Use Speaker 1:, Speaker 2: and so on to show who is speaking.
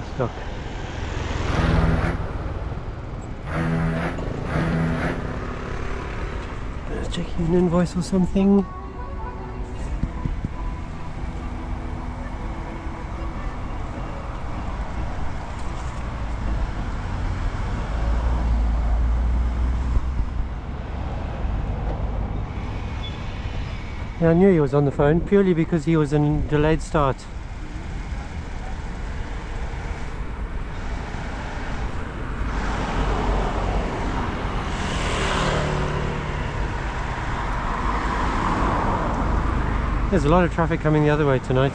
Speaker 1: Stock. Checking an invoice or something. Yeah, I knew he was on the phone purely because he was in delayed start. There's a lot of traffic coming the other way tonight.